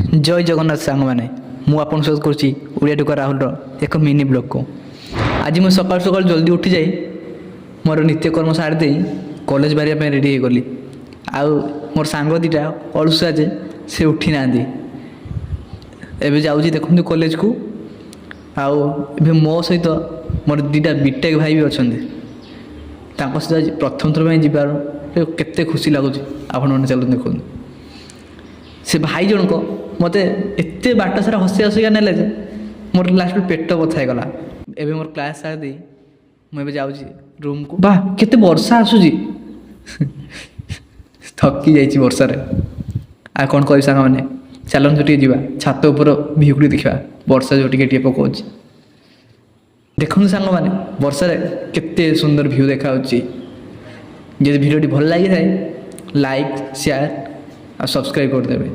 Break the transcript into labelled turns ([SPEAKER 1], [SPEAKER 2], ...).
[SPEAKER 1] जय जगन्नाथ सांग मैंने मु आपन सहित करुच्ची ओडिया टुका राहुल एक मिनी ब्लॉग को आज मुझे सकाल सकाल जल्दी उठी जाए मोर नित्यकर्म सारी दे कॉलेज बाहर रेडी हो गली आउ मोर सांग दीटा अलुआ जे से उठी ना एवं जाऊँ देखते कॉलेज को आउ मो सहित मोर दीटा बीटेक भाई भी अच्छा सहित प्रथम थर पर केते खुशी लगुच आप चलते देखो से भाई जनक मत एत बाट सारा हसी हसिका नेले जे मोर लास्ट पेट बथा गला एवं मोर क्लास सारी दी मुझे जाऊँ रूम को बा केते वर्षा आसूजी थकी जाइए वर्षार आ कौन कह सांग मैंने चलते टे जा छात उपर भिउटी देखा वर्षा जो टे पकाऊ देखते सांग मैंने वर्षार केते सुंदर भ्यू देखा जब भिडियो भल लगी था लाइक शेयर और सब्सक्राइब करदे।